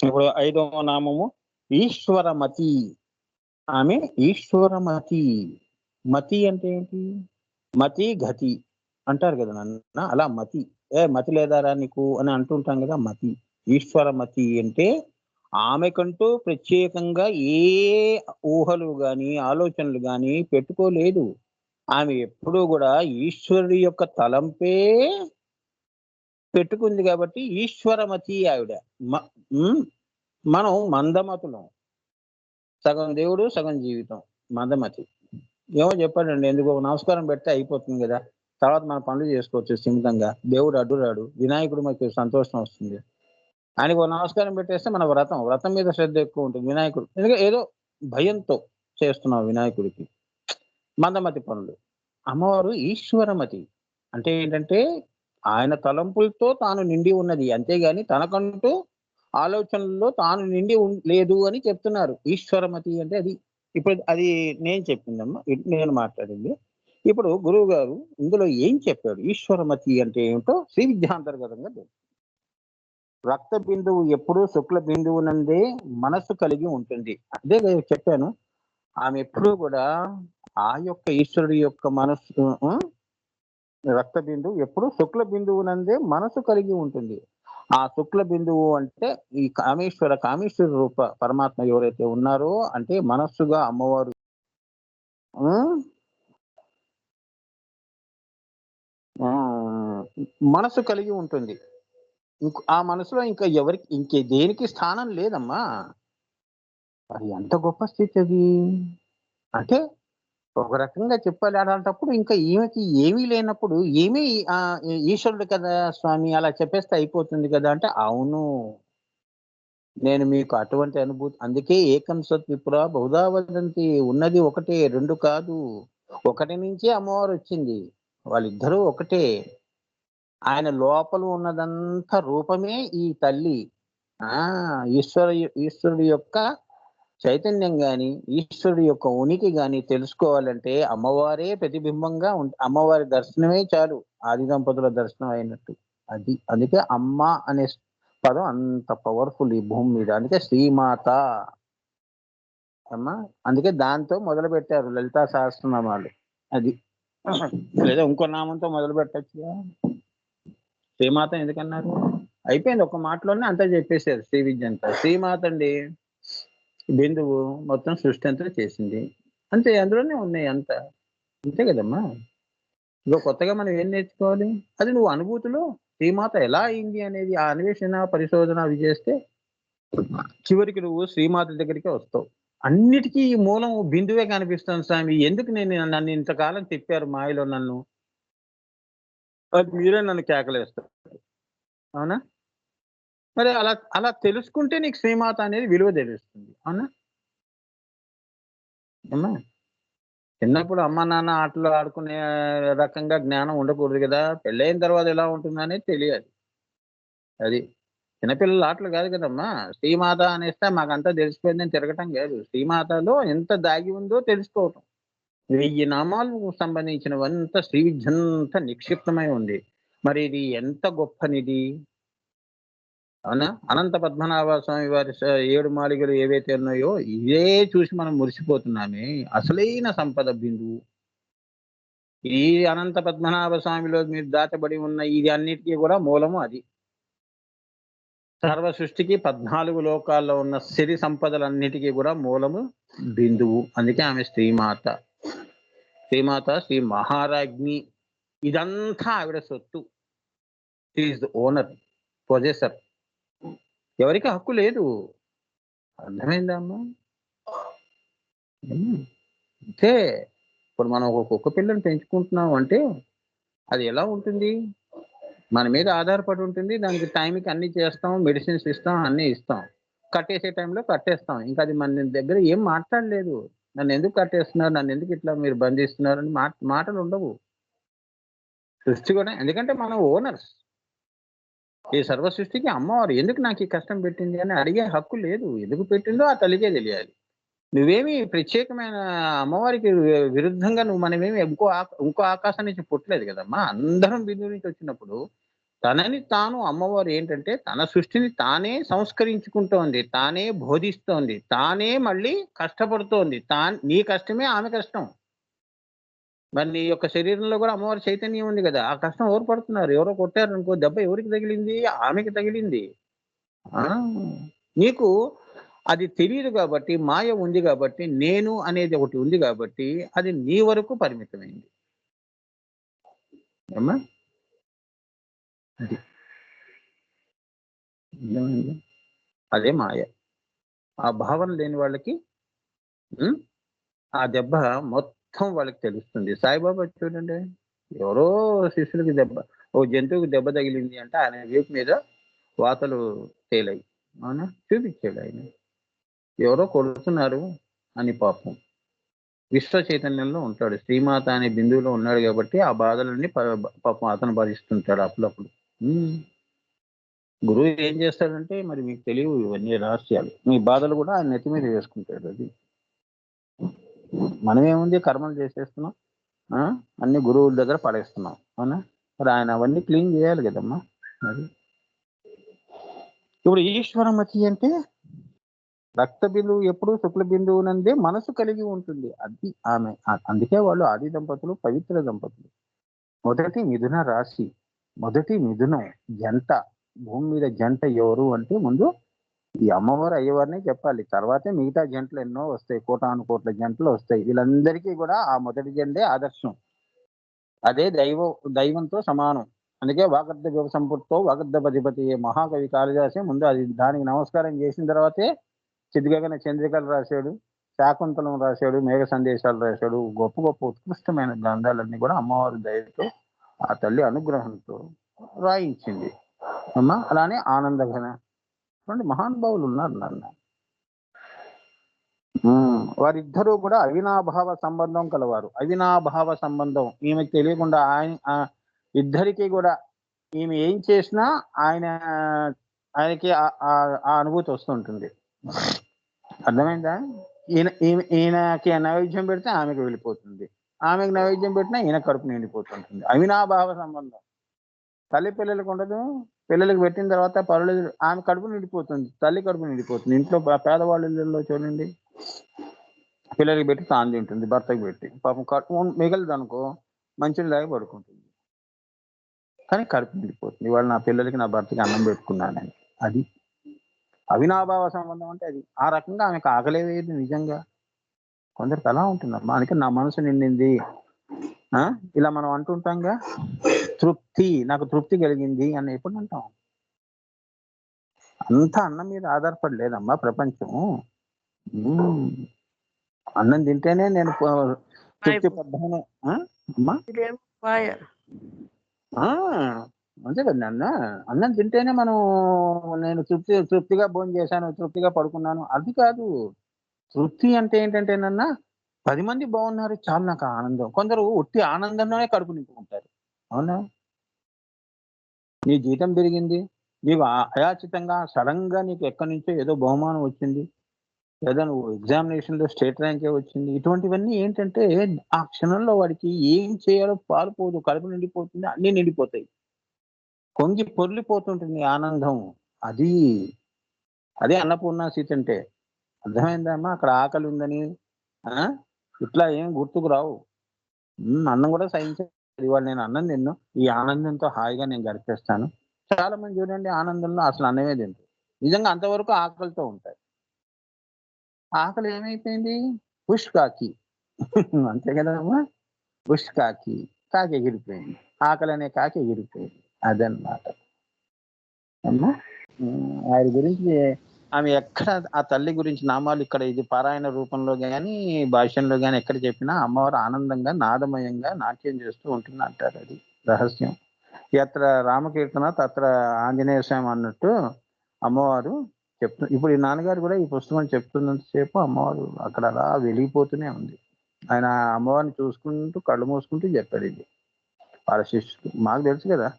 ఇప్పుడు 5వ నామము ఈశ్వరమతి. ఆమె ఈశ్వరమతి. మతి అంటే ఏంటి? మతి గతి అంటారు కదా నాన్న. అలా మతి, మతి లేదారా నీకు అని అంటుంటాం కదా. మతి, ఈశ్వరమతి అంటే ఆమెకంటూ ప్రత్యేకంగా ఏ ఊహలు గాని ఆలోచనలు గాని పెట్టుకోలేదు. ఆమె ఎప్పుడూ కూడా ఈశ్వరుడి యొక్క తలంపే పెట్టుకుంది కాబట్టి ఈశ్వరమతి ఆవిడ. మనం మందమతులం, సగం దేవుడు సగం జీవితం. మందమతి ఏమో చెప్పాడండి, ఎందుకో నమస్కారం పెడితే అయిపోతుంది కదా, తర్వాత మన పనులు చేసుకోవచ్చు స్థిమితంగా. దేవుడు అడ్డురాడు, వినాయకుడు మనకి సంతోషం వస్తుంది. ఆయనకు నమస్కారం పెట్టేస్తే మన వ్రతం మీద శ్రద్ధ ఎక్కువ ఉంటుంది. వినాయకుడు ఎందుకంటే ఏదో భయంతో చేస్తున్నాం వినాయకుడికి. మందమతి పనులు. అమ్మవారు ఈశ్వరమతి అంటే ఏంటంటే ఆయన తలంపులతో తాను నిండి ఉన్నది, అంతేగాని తనకంటూ ఆలోచనల్లో తాను నిండి లేదు అని చెప్తున్నారు. ఈశ్వరమతి అంటే అది. ఇప్పుడు అది నేను చెప్పిందమ్మా, నేను మాట్లాడింది. ఇప్పుడు గురువు గారు ఇందులో ఏం చెప్పాడు? ఈశ్వరమతి అంటే ఏమిటో శ్రీ విద్యాంతర్గతంగా తెలుసు. రక్త బిందువు ఎప్పుడూ శుక్ల బిందువు నందే మనస్సు కలిగి ఉంటుంది. అదే చెప్పాను. ఆమె ఎప్పుడూ కూడా ఆ యొక్క ఈశ్వరుడి యొక్క మనస్సు, రక్త బిందువు ఎప్పుడు శుక్ల బిందువు నందే మనసు కలిగి ఉంటుంది. ఆ శుక్ల బిందువు అంటే ఈ కామేశ్వర రూప పరమాత్మ ఎవరైతే ఉన్నారో అంటే మనస్సుగా అమ్మవారు మనసు కలిగి ఉంటుంది. ఆ మనసులో ఇంకా ఎవరికి దేనికి స్థానం లేదమ్మా. అది ఎంత గొప్ప స్థితి అది. అంటే ఒక రకంగా చెప్పాలి. అలాంటప్పుడు ఇంకా ఈమెకి ఏమీ లేనప్పుడు ఏమీ ఈశ్వరుడు కదా స్వామి అలా చెప్పేస్తే అయిపోతుంది కదా అంటే, అవును, నేను మీకు అటువంటి అనుభూతి. అందుకే ఏకం సత్ విప్ర బహుధా వదంతి, ఉన్నది ఒకటే, రెండు కాదు. ఒకటి నుంచే అమ్మవారు వచ్చింది, వాళ్ళిద్దరూ ఒకటే. ఆయన లోపల ఉన్నదంతా రూపమే ఈ తల్లి. ఈశ్వరుడి యొక్క చైతన్యం గాని ఈశ్వరుడి యొక్క ఉనికి గాని తెలుసుకోవాలంటే అమ్మవారే ప్రతిబింబంగా అమ్మవారి దర్శనమే చాలు, ఆది దంపతుల దర్శనం అయినట్టు. అది అందుకే అమ్మ అనే పదం అంత పవర్ఫుల్ ఈ భూమి మీద. అందుకే శ్రీమాత అమ్మ. అందుకే దాంతో మొదలు పెట్టారు లలితా సహస్రనామాలు. అది లేదా ఇంకో నామంతో మొదలు పెట్టచ్చుగా. శ్రీమాత ఎందుకన్నారు? అయిపోయింది, ఒక మాటలోనే అంతా చెప్పేశారు. శ్రీ విద్య అంతా శ్రీమాత అండి. బిందువు మొత్తం సృష్టి అంతా చేసింది అంతే, అందులోనే ఉన్నాయి అంతా. అంతే కదమ్మా. ఇగో కొత్తగా మనం ఏం నేర్చుకోవాలి? అది నువ్వు అనుభూతిలో శ్రీమాత ఎలా అయింది అనేది ఆ అన్వేషణ పరిశోధన అవి చేస్తే చివరికి నువ్వు శ్రీమాత దగ్గరికి వస్తావు. అన్నిటికీ ఈ మూలం బిందువే కనిపిస్తుంది స్వామి. ఎందుకు నన్ను ఇంతకాలం తిప్పారు మాయలో నన్ను, అది మీరే నన్ను కేకలేస్తారు. అవునా? మరి అలా అలా తెలుసుకుంటే నీకు శ్రీమాత అనేది విలువ తెలుస్తుంది. అవునా అమ్మా? చిన్నప్పుడు అమ్మ నాన్న ఆటలు ఆడుకునే రకంగా జ్ఞానం ఉండకూడదు కదా. పెళ్ళైన తర్వాత ఎలా ఉంటుందనేది తెలియాలి. అది చిన్నపిల్లల ఆటలు కాదు కదమ్మా. శ్రీమాత అనేస్తే మాకంతా తెలిసిపోయిందని తిరగటం కాదు. శ్రీమాతలో ఎంత దాగి ఉందో తెలుసుకోవటం. 1000 నామాలకు సంబంధించినవంతా శ్రీ విద్యంతా నిక్షిప్తమై ఉంది. మరి ఇది ఎంత గొప్పనిది. అవునా? అనంత పద్మనాభ స్వామి వారి 7 మాళిగలు ఏవైతే ఉన్నాయో ఇవే చూసి మనం మురిసిపోతున్నామే. అసలైన సంపద బిందువు ఈ అనంత పద్మనాభ స్వామిలో మీరు దాచబడి ఉన్న ఇది అన్నిటికీ కూడా మూలము అది. సర్వ సృష్టికి 14 లోకాల్లో ఉన్న సిరి సంపదలన్నిటికీ కూడా మూలము బిందువు. అందుకే ఆమె శ్రీమాత. శ్రీమాత, శ్రీ మహారాజ్ఞి. ఇదంతా ఆవిడ సొత్తు. She is the owner, possessor. ఎవరికి హక్కు లేదు. అర్థమైందా అమ్మా? అంటే ఇప్పుడు మనం ఒక కుక్క పిల్లని పెంచుకుంటున్నాం అంటే అది ఎలా ఉంటుంది? మన మీద ఆధారపడి ఉంటుంది. దానికి టైంకి అన్ని చేస్తాం, మెడిసిన్స్ ఇస్తాం, అన్ని ఇస్తాం. కట్టేసే టైంలో కట్టేస్తాం. ఇంకా అది మన దగ్గర ఏం మాట్లాడలేదు. నన్ను ఎందుకు కట్టేస్తున్నారు, నన్ను ఎందుకు ఇట్లా మీరు బంధిస్తున్నారు అని మాటలు ఉండవు. సృష్టి కూడా, ఎందుకంటే మనం ఓనర్స్. ఈ సర్వ సృష్టికి అమ్మవారు ఎందుకు నాకు ఈ కష్టం పెట్టింది అని అడిగే హక్కు లేదు. ఎందుకు పెట్టిందో ఆ తల్లికే తెలియాలి. నువ్వేమి ప్రత్యేకమైన అమ్మవారికి విరుద్ధంగా మనమేమి ఇంకో ఆకాశం నుంచి పుట్టలేదు కదమ్మా. అందరం బిందువు నుంచి వచ్చినప్పుడు తనని తాను అమ్మవారు ఏంటంటే తన సృష్టిని తానే సంస్కరించుకుంటోంది, తానే బోధిస్తోంది, తానే మళ్ళీ కష్టపడుతోంది. నీ కష్టమే ఆమె కష్టం. మరి నీ యొక్క శరీరంలో కూడా అమ్మవారి చైతన్యం ఉంది కదా! ఆ కష్టం ఎవరు పడుతున్నారు? ఎవరో కొట్టారనుకో దెబ్బ ఎవరికి తగిలింది? ఆమెకి తగిలింది. ఆ! నీకు అది తెలీదు గాబట్టి, మాయ ఉంది గాబట్టి, నేను అనేది ఒకటి ఉంది గాబట్టి, అది నీ వరకు పరిమితమైంది. ఏమ్మా? అది. అర్థమైందా? అదే మాయ. ఆ భావన లేని వాళ్ళకి హ్మ్. ఆ దెబ్బ మొత్తం వాళ్ళకి తెలుస్తుంది. సాయిబాబా చూడండి. ఎవరో శిష్యులకి దెబ్బ ఓ జంతువుకి దెబ్బ తగిలింది అంటే ఆయన వీపు మీద వాతలు తేలాయి. అవునా? చూపిచ్చాడాయన. ఎవరో కొడుతున్నారు అని పాపం. విశ్వ చైతన్యంలో ఉంటాడు. శ్రీమాత అనే బిందువులో ఉన్నాడు గాబట్టి, ఆ బాధలన్నీ పాపం అతను భరిస్తుంటాడు అప్పుడప్పుడు. హ్మ్. గురువు ఏం చేస్తాడంటే మరి మీకు తెలియవు ఇవన్నీ రహస్యాలు. మీ బాధలు గూడా ఆయన నెత్తి మీద వేసుకుంటాడు అది. మనమేముంది కర్మలు చేసేస్తున్నాం. ఆ! అన్ని గురువుల దగ్గర పడేస్తున్నాం. అవునా? మరి ఆయన అవన్నీ క్లీన్ జేయాలి గదమ్మా! అది. ఇప్పుడు ఈశ్వరమతి అంటే రక్త బిందువు ఎప్పుడు శుక్ల బిందువు నందే మనసు కలిగి ఉంటుంది. అది ఆమె. అందుకే వాళ్ళు ఆది దంపతులు, పవిత్ర దంపతులు. మొదటి మిథున రాశి. మొదటి మిథునం జంట. భూమి మీద జంట ఎవరు అంటే ముందు ఈ అమ్మవారు, అయ్యవారినే చెప్పాలి. తర్వాతే మిగతా జంటలు ఎన్నో వస్తాయి. కోటాను కోట్ల జంటలు వస్తాయి. వీళ్ళందరికీ కూడా ఆ మొదటి జంటే ఆదర్శం. అదే దైవంతో సమానం. అందుకే వాగర్ధ వివ సంపృక్తో వాగర్ధపధిపతి మహాకవి కాళిదాసే ముందు అది దానికి నమస్కారం చేసిన తర్వాతే చిద్గగన చంద్రికలు రాశాడు. శాకుంతలం రాశాడు. మేఘ సందేశాలు రాశాడు. గొప్ప గొప్ప ఉత్కృష్టమైన గ్రంథాలన్నీ కూడా అమ్మవారి దయతో ఆ తల్లి అనుగ్రహంతో రాయించింది. అమ్మా అలానే ఆనందఘన ఇటువంటి మహానుభావులు ఉన్నారు నాన్న. వారిద్దరూ కూడా అవినాభావ సంబంధం కలవారు. అవినాభావ సంబంధం. ఈమెకు తెలియకుండా ఇద్దరికీ కూడా ఈమె ఏం చేసినా ఆయనకి ఆ అనుభూతి వస్తుంటుంది. అర్థమైందా? ఈయనకి నైవేద్యం పెడితే ఆమెకు వెళ్ళిపోతుంది. ఆమెకు నైవేద్యం పెట్టినా ఈయన కడుపు నిండిపోతుంటుంది. అవినాభావ సంబంధం. తల్లి పిల్లలకు ఉండదు. పిల్లలకి పెట్టిన తర్వాత ఆమె కడుపు నిండిపోతుంది. తల్లి కడుపు నిండిపోతుంది. ఇంట్లో పేదవాళ్ళ ఇళ్ళల్లో చూడండి. పిల్లలకి పెట్టి తాను తింటుంది. భర్తకి పెట్టి. పాపం కడుపు మిగలదనుకో మంచినీళ్ళు తాగి పడుకుంటుంది. కానీ కడుపు నిండిపోతుంది. ఇవాళ నా పిల్లలకి, నా భర్తకి అన్నం పెట్టుకున్నానని. అది అవినాభావ సంబంధం అంటే అది. ఆ రకంగా ఆమెకు ఆకలే వేయదు నిజంగా. కొందరికి అలా ఉంటుందమ్మా. అందుకే నా మనసు నిండింది. ఇలా మనం అంటుంటాంగా తృప్తి, నాకు తృప్తి కలిగింది అని ఎప్పుడు అంటాం? అంతా అన్నం మీద ఆధారపడి లేదమ్మా ప్రపంచం. అన్నం తింటేనే నేను తృప్తి పడ్డాను. అమ్మా అంతే కదా నాన్న. అన్నం తింటేనే నేను తృప్తిగా భోజనం చేశాను, తృప్తిగా పడుకున్నాను అది కాదు. తృప్తి అంటే ఏంటంటే నాన్న 10 మంది బాగున్నారు చాలు నాకు ఆనందం. కొందరు ఒట్టి ఆనందంలోనే కడుపు నింపుకుంటారు. అవునా? నీ జీతం పెరిగింది. నీకు అయాచితంగా సడన్ గా నీకు ఎక్కడి నుంచో ఏదో బహుమానం వచ్చింది. లేదా నువ్వు ఎగ్జామినేషన్‌లో స్టేట్ ర్యాంకే వచ్చింది. ఇటువంటివన్నీ ఏంటంటే ఆ క్షణంలో వాడికి ఏం చేయాలో పాలుపోదు. కడుపు నిండిపోతుంది. అన్నీ నిండిపోతాయి. పొంగి పొర్లిపోతుంటుంది ఆనందం. అది. అదే అన్నపూర్ణ సీత అంటే. అర్థమైందా అమ్మా? అక్కడ ఆకలి ఉందని ఇట్లా ఏం గుర్తుకు రావు. అన్నం కూడా సహించాలి. ఇవాళ నేను అన్నం తిన్ను. ఈ ఆనందంతో హాయిగా నేను గడిపేస్తాను. చాలా మంది చూడండి ఆనందంలో అసలు అన్నమే తినరు. నిజంగా అంతవరకు ఆకలితో ఉంటారు. ఆకలి ఏమైపోయింది? హుష్ కాకి. అంతే కదమ్మా! హుష్ కాకి. కాకి ఎగిరిపోయింది. ఆకలి అనే కాకి ఎగిరిపోయింది. అదన్నమాట. అమ్మా! ఆయన గురించి ఆమె ఎక్కడ ఆ తల్లి గురించి నామాలు ఇక్కడ ఇది పారాయణ రూపంలో గాని, భాష్యంలో గాని ఎక్కడ చెప్పినా అమ్మవారు ఆనందంగా, నాదమయంగా నాట్యం చేస్తూ ఉంటుంది అంటారు. అది రహస్యం. యత్ర రామకీర్తన తత్ర ఆంజనేయ స్వామి అన్నట్టు అమ్మవారు ఇప్పుడు ఈ నాన్నగారు కూడా ఈ పుస్తకం చెప్తున్నంత సేపు అమ్మవారు అక్కడ అలా వెలిగిపోతూనే ఉంది. ఆయన అమ్మవారిని చూసుకుంటూ కళ్ళు మూసుకుంటూ చెప్పాడు ఇది. వాళ్ళ శిష్యులు. మాకు తెలుసు కదా!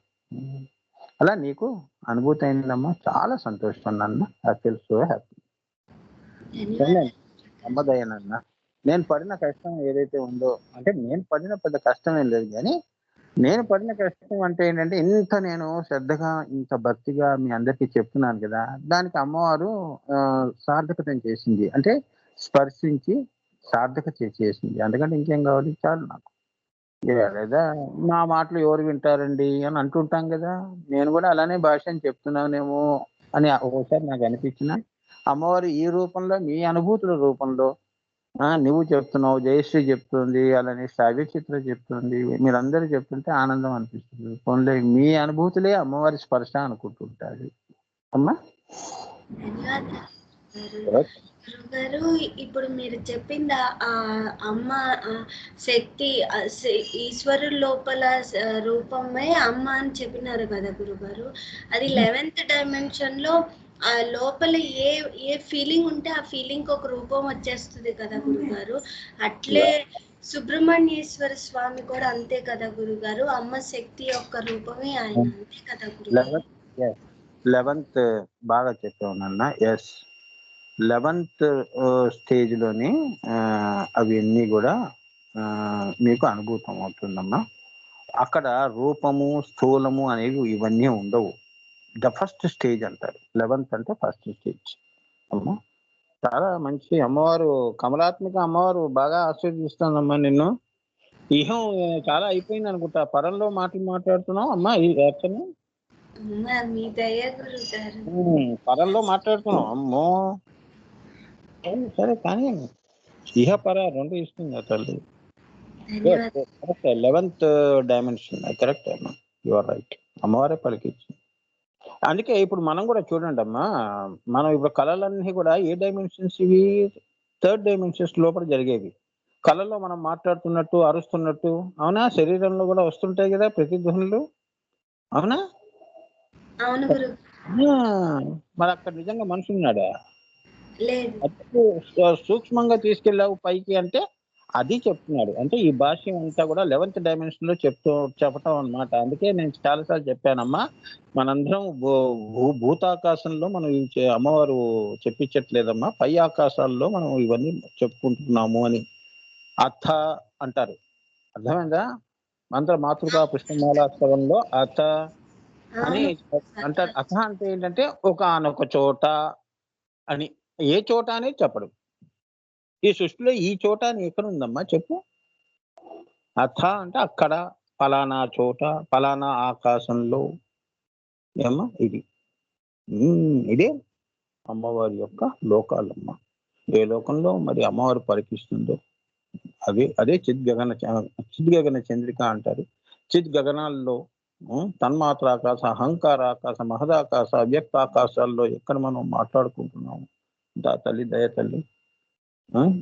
అలా నీకు అనుభూతి అయిందమ్మా. చాలా సంతోషం నాన్న. I feel so happy. నమ్మదయ్య నాన్న. నేను పడిన కష్టం ఏదైతే ఉందో అంటే నేను పడిన పెద్ద కష్టం ఏం లేదు కానీ నేను పడిన కష్టం అంటే ఏంటంటే, ఇంత నేను శ్రద్ధగా, ఇంత భక్తిగా మీ అందరికీ చెప్తున్నాను కదా! దానికి అమ్మవారు సార్థకతను చేసింది. అంటే స్పర్శించి సార్థకత చేసింది. అంతకంటే ఇంకేం కావాలి? చాలు నాకు. లేదా మా మాటలు ఎవరు వింటారండి అని అంటుంటాం గదా! నేను గూడా అలానే భాష అని చెప్తున్నానేమో అని ఒక్కోసారి నాకనిపించినా, అమ్మవారు ఈ రూపంలో మీ అనుభూతుల రూపంలో నువ్వు చెప్తున్నావు, జయశ్రీ చెప్తుంది, అలానే శ్రావ్య చిత్ర చెప్తుంది. మీరందరూ చెప్తుంటే ఆనందం అనిపిస్తుంది. పోన్లే మీ అనుభూతులే అమ్మవారి స్పర్శ అనుకుంటుంటారు. అమ్మా! ధన్యవాదాలు గురుగారు. ఇప్పుడు మీరు చెప్పింది అమ్మ శక్తి ఈశ్వరు లోపల రూపమే అమ్మ అని చెప్పినారు కదా గురుగారు. అది 11th డైమెన్షన్ లో ఆ లోపల ఏ ఏ ఫీలింగ్ ఉంటే ఆ ఫీలింగ్ ఒక రూపం వచ్చేస్తుంది కదా గురుగారు. అట్లే సుబ్రహ్మణ్యేశ్వర స్వామి కూడా అంతే కదా గురుగారు. అమ్మ శక్తి యొక్క రూపమే ఆయన, అంతే కదా గురుగారు. 11th బాగా చెప్పావు నాన్న. యెస్. 11th స్టేజ్‌లోని అవన్నీ గూడా మీకు అనుభూతం అవుతుందమ్మా. అక్కడ రూపము, స్థూలము అనేవి ఇవన్నీ ఉండవు. ద ఫస్ట్ స్టేజ్ అంటారు. 11th అంటే ఫస్ట్ స్టేజ్. అమ్మా! చాలా మంచి అమ్మవారు, కమలాత్మిక అమ్మవారు బాగా ఆశీర్వదిస్తోందమ్మా నిన్ను. ఇహం చాలా అయిపోయిందనుకుంటా. పరంలో మాటలు మాట్లాడుతున్నావు అమ్మా ఈ అర్చన? మీ దయ గురుగారు. పరంలో మాట్లాడుతున్నావు. అమ్మో! సరే కానీ ఇహ, పర 2 ఇస్తుంది ఆ తల్లి. కరెక్ట్. 11th డైమెన్షన్ కరెక్ట్ అమ్మా. You are right. అమ్మవారే పలికించింది. అందుకే ఇప్పుడు మనం కూడా చూడండమ్మా, మనం ఇప్పుడు కళలన్నీ కూడా ఏ డైమెన్షన్స్ ఇవి? 3rd డైమెన్షన్స్ లోపల జరిగేవి. కళలో మనం మాట్లాడుతున్నట్టు, అరుస్తున్నట్టు, అవునా? శరీరంలో కూడా వస్తుంటాయి కదా ప్రతిధ్వనులు, అవునా? అవును గురు. మరి అక్కడ నిజంగా మనిషి ఉన్నాడా? లేదు. సూక్ష్మంగా తీసుకెళ్ళావు పైకి అంటే అది చెప్తున్నాడు. అంటే ఈ భాష్యం అంతా కూడా 11th డైమెన్షన్ లో చెప్పటం అన్నమాట. అందుకే నేను చాలా సార్లు చెప్పానమ్మా, మనందరం భూతాకాశంలో మనం అమ్మవారు చెప్పించట్లేదమ్మా, పై ఆకాశాల్లో మనం ఇవన్నీ చెప్పుకుంటున్నాము అని. అథ అంటారు, అర్థమైందా? మంత్ర మాతృకా పుష్పమాలాస్తవంలో అథ అని అంటారు. అథ అంటే ఏంటంటే ఒకానొక చోట అని. ఏ చోట అనేది చెప్పడు. ఈ సృష్టిలో ఈ చోట అని ఎక్కడుందమ్మా చెప్పు? అథ అంటే అక్కడ, పలానా చోట, పలానా ఆకాశంలో. ఏమ్మా ఇది? ఇదే అమ్మవారి యొక్క లోకాలమ్మ. ఏ లోకంలో మరి అమ్మవారు పరికిస్తుందో అదే చిద్గగన చంద్రిక అంటారు. చిద్గగనాల్లో తన్మాత్రాకాశ, అహంకారాకాశ, మహదాకాశ, అవ్యక్తాకాశాల్లో ఎక్కడ మనం మాట్లాడుకుంటున్నాము. తల్లి దయ తల్లి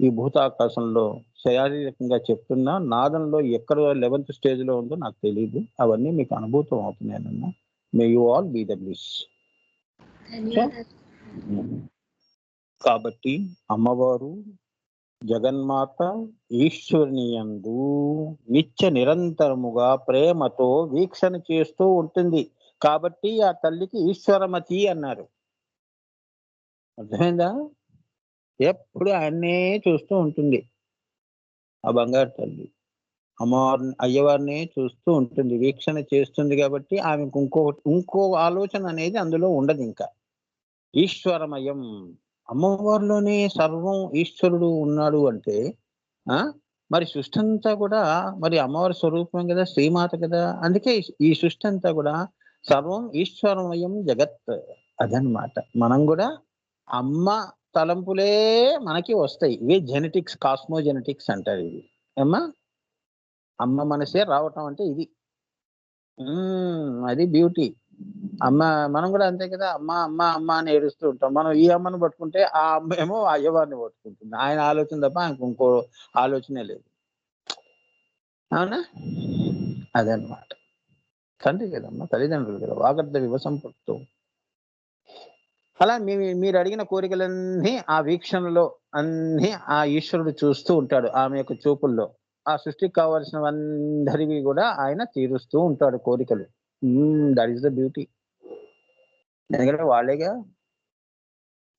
ఈ భూతాకాశంలో శారీరకంగా చెప్తున్నా, నాదంలో ఎక్కడ 11th స్టేజ్ లో ఉందో నాకు తెలియదు. అవన్నీ మీకు అనుభూతం అవుతున్నాయనన్నా. May you all be the bliss. కాబట్టి అమ్మవారు జగన్మాత ఈశ్వరునియందు నిత్య నిరంతరముగా ప్రేమతో వీక్షణ చేస్తూ ఉంటుంది. కాబట్టి ఆ తల్లికి ఈశ్వరమతి అన్నారు. అర్థమైందా? ఎప్పుడు ఆయన్నే చూస్తూ ఉంటుంది ఆ బంగారు తల్లి. అమ్మవారిని, అయ్యవారినే చూస్తూ ఉంటుంది, వీక్షణ చేస్తుంది. కాబట్టి ఆమెకు ఇంకో ఆలోచన అనేది అందులో ఉండదు. ఇంకా ఈశ్వరమయం, అమ్మవారిలోనే సర్వం ఈశ్వరుడు ఉన్నాడు అంటే మరి సృష్టి అంతా కూడా మరి అమ్మవారి స్వరూపం కదా, శ్రీమాత కదా. అందుకే ఈ సృష్టి అంతా కూడా సర్వం ఈశ్వరమయం జగత్ అదనమాట. మనం కూడా అమ్మ తలంపులే మనకి వస్తాయి. ఇవే జెనెటిక్స్, కాస్మోజెనెటిక్స్ అంటారు ఇవి. ఏమ్మా, అమ్మ మనసే రావటం అంటే ఇది. అది బ్యూటీ. అమ్మ, మనం కూడా అంతే కదా, అమ్మ అమ్మ అమ్మ అని ఏడుస్తూ ఉంటాం. మనం ఈ అమ్మను పట్టుకుంటే ఆ అమ్మ ఏమో అయ్యవారిని పట్టుకుంటుంది. ఆయన ఆలోచన తప్ప ఆయనకు ఇంకో ఆలోచనే లేదు. అవునా? అదనమాట. తండ్రి కదమ్మా, తల్లిదండ్రులు కదా, వాగర్ధ వివసంపడుతూ. అలా మీరు అడిగిన కోరికలన్నీ ఆ వీక్షణలో అన్ని ఆ ఈశ్వరుడు చూస్తూ ఉంటాడు. ఆమె యొక్క చూపుల్లో ఆ సృష్టికి కావాల్సినవందరివి కూడా ఆయన తీరుస్తూ ఉంటాడు కోరికలు. That is the beauty. ఎందుకంటే వాళ్ళేగా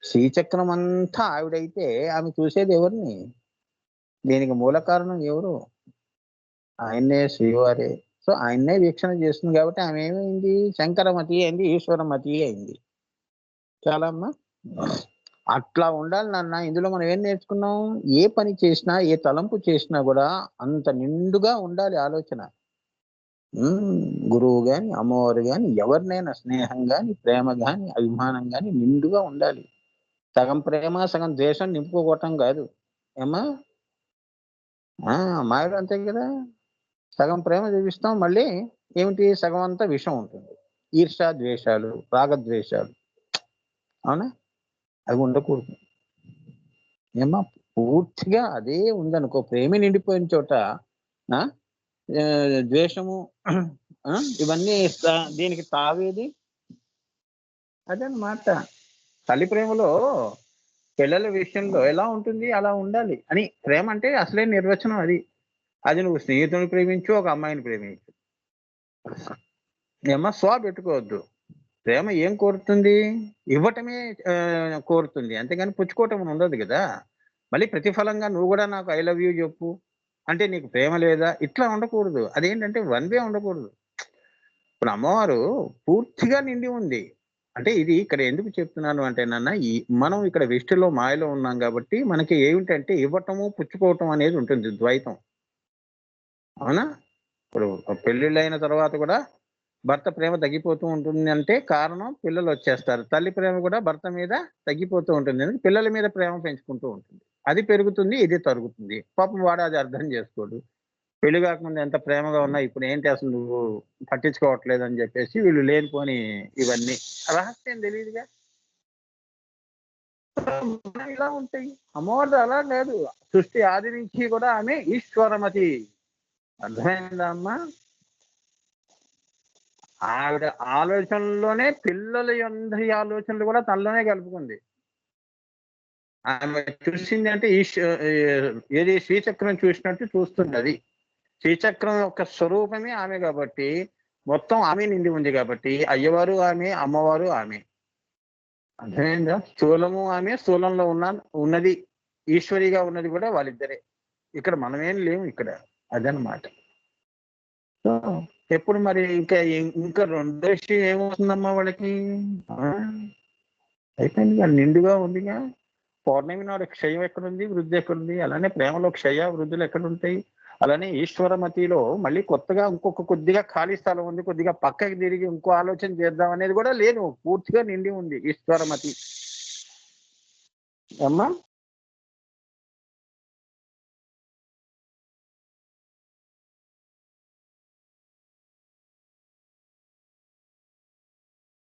శ్రీచక్రం అంతా ఆవిడైతే ఆమె చూసేది ఎవరిని? దీనికి మూల కారణం ఎవరు? ఆయన్నే, శ్రీవారే. సో ఆయన్నే వీక్షణ చేస్తుంది కాబట్టి ఆమె ఏమైంది? శంకరమతి అయింది, ఈశ్వరమతి అయింది. చాలా అమ్మా. అట్లా ఉండాలి నాన్న. ఇందులో మనం ఏం నేర్చుకున్నాం? ఏ పని చేసినా, ఏ తలంపు చేసినా కూడా అంత నిండుగా ఉండాలి ఆలోచన. గురువు గాని, అమ్మవారు గాని, ఎవరినైనా స్నేహం గాని, ప్రేమ గాని, అభిమానం గాని నిండుగా ఉండాలి. సగం ప్రేమ, సగం ద్వేషం నింపుకోవటం కాదు. ఏమ్మా? మాయలు అంతే కదా. సగం ప్రేమ చూపిస్తాం, మళ్ళీ ఏమిటి? సగం అంతా విషం ఉంటుంది. ఈర్ష్య ద్వేషాలు, రాగద్వేషాలు. అవునా? అవి ఉండకూడదు. ఏమ్మా? పూర్తిగా అదే ఉందనుకో, ప్రేమ నిండిపోయిన చోట ద్వేషము ఇవన్నీ దీనికి తావేది? అదనమాట. తల్లి ప్రేమలో పిల్లల విషయంలో ఎలా ఉంటుంది అలా ఉండాలి అని. ప్రేమ అంటే అసలే నిర్వచనం అది. అది నువ్వు స్నేహితుని ప్రేమించు, ఒక అమ్మాయిని ప్రేమించు. ఏమో స్వ పెట్టుకోవద్దు. ప్రేమ ఏం కోరుతుంది? ఇవ్వటమే కోరుతుంది, అంతేగాని పుచ్చుకోవటం ఉండదు కదా. మళ్ళీ ప్రతిఫలంగా నువ్వు కూడా నాకు ఐ లవ్ యూ చెప్పు అంటే నీకు ప్రేమ లేదా? ఇట్లా ఉండకూడదు. అదేంటంటే వన్ వే ఉండకూడదు. ఇప్పుడు అమ్మవారు పూర్తిగా నిండి ఉంది. అంటే ఇది ఇక్కడ ఎందుకు చెప్తున్నాను అంటే నాన్న, మనం ఇక్కడ వెస్టిలో మాయలో ఉన్నాం కాబట్టి మనకి ఏమిటంటే ఇవ్వటము పుచ్చుకోవటం అనేది ఉంటుంది, ద్వైతం. అవునా? ఇప్పుడు పెళ్ళిళ్ళైన తర్వాత కూడా భర్త ప్రేమ తగ్గిపోతూ ఉంటుంది అంటే కారణం పిల్లలు వచ్చేస్తారు. తల్లి ప్రేమ కూడా భర్త మీద తగ్గిపోతూ ఉంటుంది, పిల్లల మీద ప్రేమ పెంచుకుంటూ ఉంటుంది. అది పెరుగుతుంది, ఇది తరుగుతుంది. పాపం వాడు అది అర్థం చేసుకోడు. పెళ్లి కాకముందు ఎంత ప్రేమగా ఉన్నా ఇప్పుడు ఏంటి అసలు నువ్వు పట్టించుకోవట్లేదు అని చెప్పేసి వీళ్ళు లేనిపోని ఇవన్నీ రహస్యం తెలియదుగా. ఇలా ఉంటాయి. అమ్మవారు అలా లేదు. సృష్టి ఆది నుంచి కూడా ఆమె ఈశ్వరమతి. అర్థమైందా అమ్మా? ఆవిడ ఆలోచనలోనే పిల్లల అందరి ఆలోచనలు కూడా తనలోనే కలుపుకుంది. ఆమె చూసింది అంటే ఏది శ్రీచక్రం చూసినట్టు చూస్తుంది. అది శ్రీచక్రం యొక్క స్వరూపమే ఆమె కాబట్టి మొత్తం ఆమె నిండి ఉంది కాబట్టి అయ్యవారు ఆమె, అమ్మవారు ఆమె. అర్థమైందా? స్థూలము ఆమె, స్థూలంలో ఉన్నది ఈశ్వరిగా ఉన్నది కూడా వాళ్ళిద్దరే. ఇక్కడ మనమేం లేము ఇక్కడ. అదనమాట. సో ఎప్పుడు మరి ఇంకా రెండో విషయం ఏమవుతుందమ్మా వాళ్ళకి? అయిపోయింది కదా, నిండుగా ఉందిగా. పౌర్ణమి నాడు క్షయం ఎక్కడుంది, వృద్ధి ఎక్కడుంది? అలానే ప్రేమలో క్షయ వృద్ధులు ఎక్కడుంటాయి? అలానే ఈశ్వరమతిలో మళ్ళీ కొత్తగా ఇంకొక కొద్దిగా ఖాళీ స్థలం ఉంది, కొద్దిగా పక్కకి తిరిగి ఇంకో ఆలోచన చేద్దాం అనేది కూడా లేదు. పూర్తిగా నిండి ఉంది ఈశ్వరమతి. అమ్మా